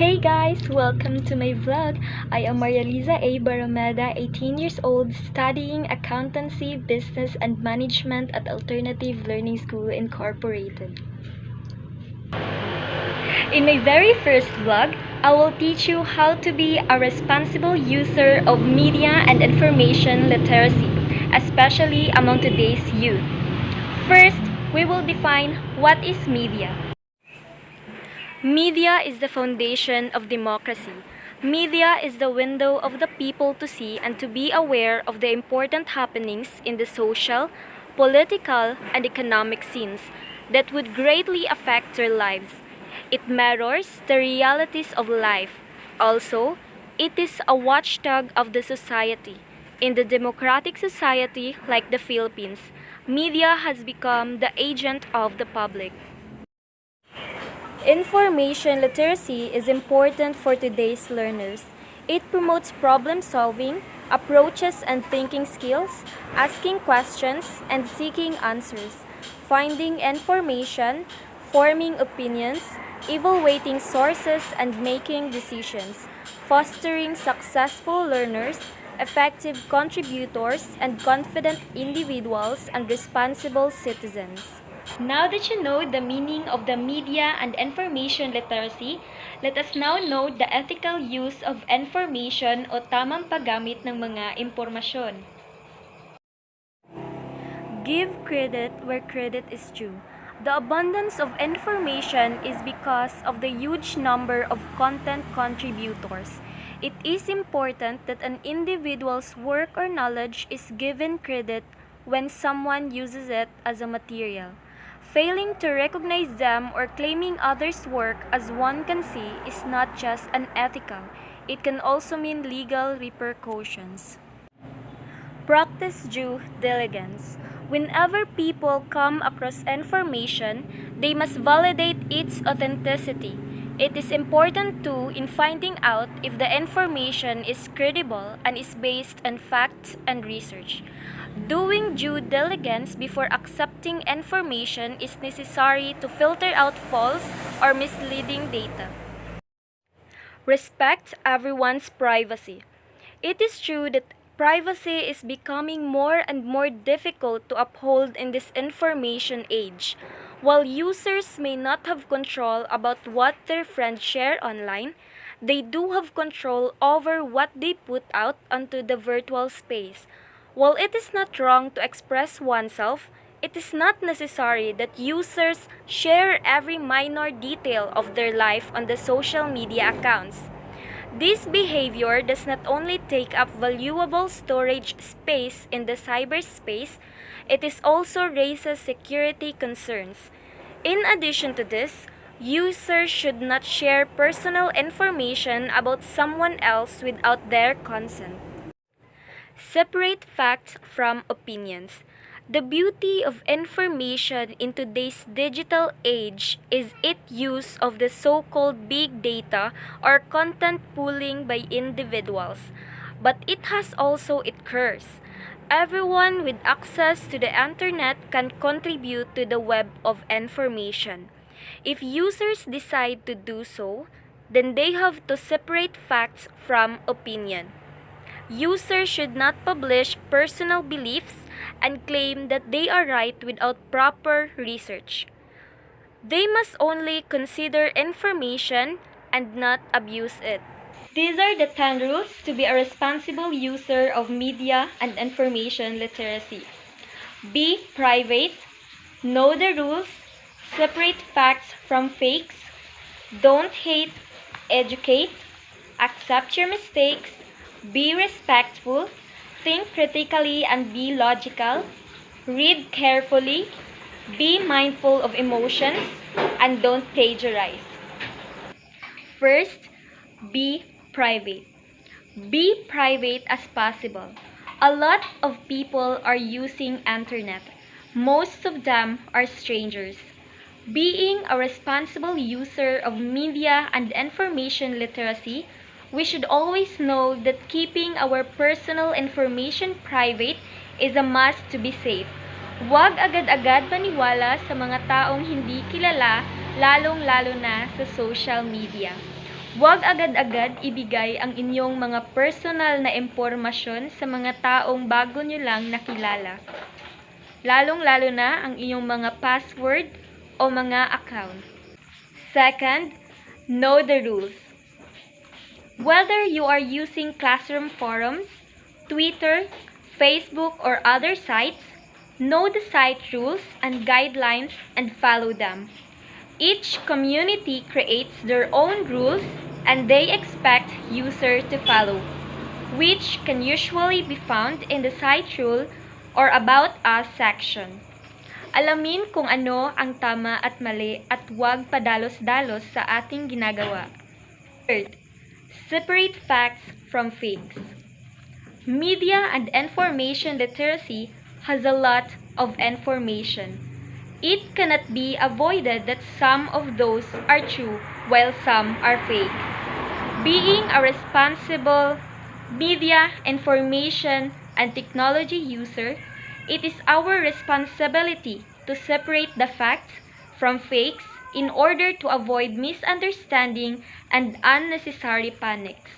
Hey guys! Welcome to my vlog. I am Maria Liza A. Barameda, 18 years old, studying Accountancy, Business, and Management at Alternative Learning School Incorporated. In my very first vlog, I will teach you how to be a responsible user of media and information literacy, especially among today's youth. First, we will define what is media. Media is the foundation of democracy. Media is the window of the people to see and to be aware of the important happenings in the social, political, and economic scenes that would greatly affect their lives. It mirrors the realities of life. Also, it is a watchdog of the society. In the democratic society like the Philippines, media has become the agent of the public. Information literacy is important for today's learners. It promotes problem solving, approaches and thinking skills, asking questions and seeking answers, finding information, forming opinions, evaluating sources and making decisions, fostering successful learners, effective contributors, and confident individuals and responsible citizens. Now that you know the meaning of the media and information literacy, let us now know the ethical use of information o tamang paggamit ng mga impormasyon. Give credit where credit is due. The abundance of information is because of the huge number of content contributors. It is important that an individual's work or knowledge is given credit when someone uses it as a material. Failing to recognize them or claiming others' work as one can see is not just unethical, it can also mean legal repercussions. Practice due diligence. Whenever people come across information, they must validate its authenticity. It is important too in finding out if the information is credible and is based on facts and research. Doing due diligence before accepting information is necessary to filter out false or misleading data. Respect everyone's privacy. It is true that privacy is becoming more and more difficult to uphold in this information age. While users may not have control about what their friends share online, they do have control over what they put out onto the virtual space. While it is not wrong to express oneself, it is not necessary that users share every minor detail of their life on the social media accounts. This behavior does not only take up valuable storage space in the cyberspace, it is also raises security concerns. In addition to this, users should not share personal information about someone else without their consent. Separate facts from opinions. The beauty of information in today's digital age is its use of the so-called big data or content pooling by individuals. But it has also its curse. Everyone with access to the internet can contribute to the web of information. If users decide to do so, then they have to separate facts from opinion. Users should not publish personal beliefs and claim that they are right without proper research. They must only consider information and not abuse it. These are the 10 rules to be a responsible user of media and information literacy. Be private, know the rules, separate facts from fakes, don't hate, educate, accept your mistakes, be respectful, think critically and be logical, read carefully, be mindful of emotions, and don't plagiarize. First, be private. Be private as possible. A lot of people are using internet. Most of them are strangers. Being a responsible user of media and information literacy, we should always know that keeping our personal information private is a must to be safe. Huwag agad-agad maniwala sa mga taong hindi kilala, lalong-lalo na sa social media. Huwag agad-agad ibigay ang inyong mga personal na impormasyon sa mga taong bago nyo lang nakilala. Lalong-lalo na ang iyong mga password o mga account. Second, know the rules. Whether you are using classroom forums, Twitter, Facebook, or other sites, know the site rules and guidelines and follow them. Each community creates their own rules and they expect users to follow, which can usually be found in the site rule or About Us section. Alamin kung ano ang tama at mali at huwag padalos-dalos sa ating ginagawa. Third, separate facts from fakes. Media and information literacy has a lot of information. It cannot be avoided that some of those are true while some are fake. Being a responsible media, information, and technology user, it is our responsibility to separate the facts from fakes in order to avoid misunderstanding and unnecessary panics.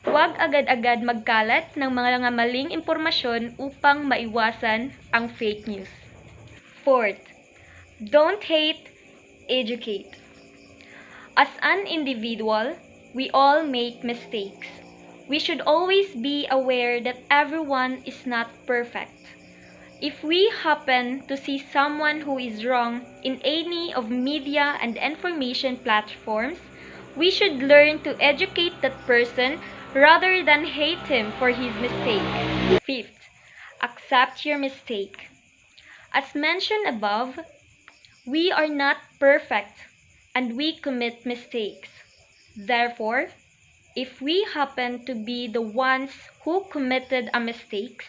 Huwag agad-agad magkalat ng mga maling impormasyon upang maiwasan ang fake news. Fourth, don't hate, educate. As an individual, we all make mistakes. We should always be aware that everyone is not perfect. If we happen to see someone who is wrong in any of media and information platforms, we should learn to educate that person rather than hate him for his mistake. Fifth, accept your mistake. As mentioned above, we are not perfect and we commit mistakes. Therefore, if we happen to be the ones who committed a mistake,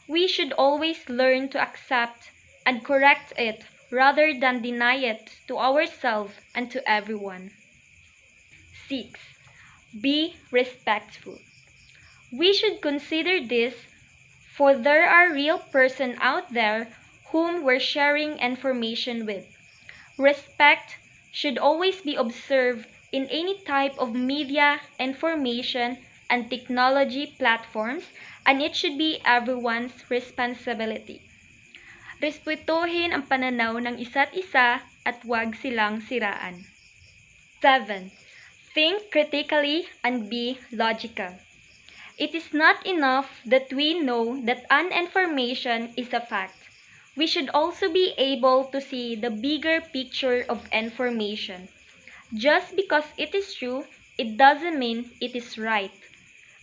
we should always learn to accept and correct it rather than deny it to ourselves and to everyone. 6. Be respectful. We should consider this, for there are real persons out there whom we're sharing information with. Respect should always be observed in any type of media, information, and technology platforms, and it should be everyone's responsibility. Respetuhin ang pananaw ng isa't isa at huwag silang siraan. 7. Think critically and be logical. It is not enough that we know that an information is a fact. We should also be able to see the bigger picture of information. Just because it is true, it doesn't mean it is right.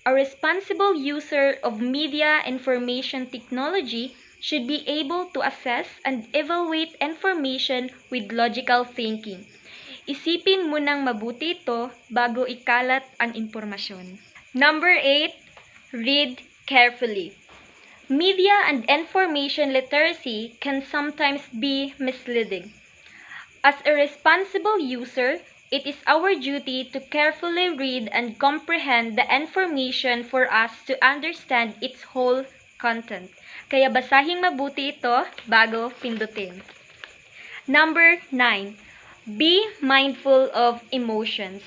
A responsible user of media information technology should be able to assess and evaluate information with logical thinking. Isipin mo nang mabuti ito bago ikalat ang impormasyon. Number 8, read carefully. Media and information literacy can sometimes be misleading. As a responsible user, it is our duty to carefully read and comprehend the information for us to understand its whole content. Kaya basahing mabuti ito bago pindutin. Number 9. Be mindful of emotions.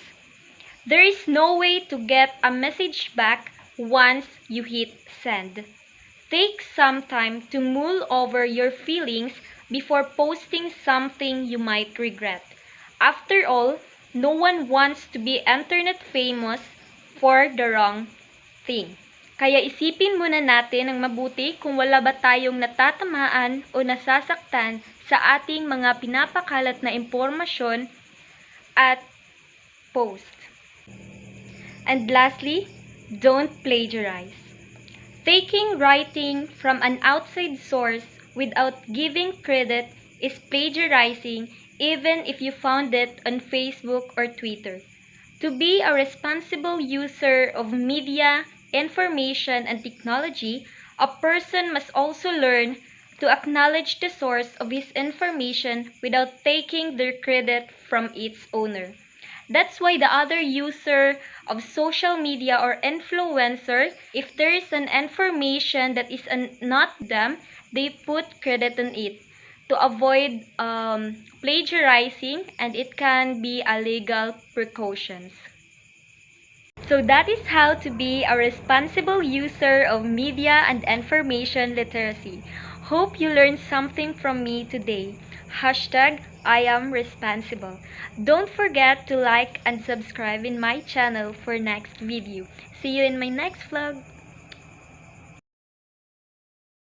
There is no way to get a message back once you hit send. Take some time to mull over your feelings before posting something you might regret. After all, no one wants to be internet famous for the wrong thing. Kaya isipin muna natin ng mabuti kung wala ba tayong natatamaan o nasasaktan sa ating mga pinapakalat na impormasyon at post. And lastly, don't plagiarize. Taking writing from an outside source without giving credit is plagiarizing even if you found it on Facebook or Twitter. To be a responsible user of media, information, and technology, a person must also learn to acknowledge the source of his information without taking their credit from its owner. That's why the other user of social media or influencer, if there is an information that is not them, they put credit on it to avoid plagiarizing, and it can be a legal precautions. So that is how to be a responsible user of media and information literacy. Hope you learned something from me today. Hashtag I am responsible. Don't forget to like and subscribe in my channel for next video. See you in my next vlog.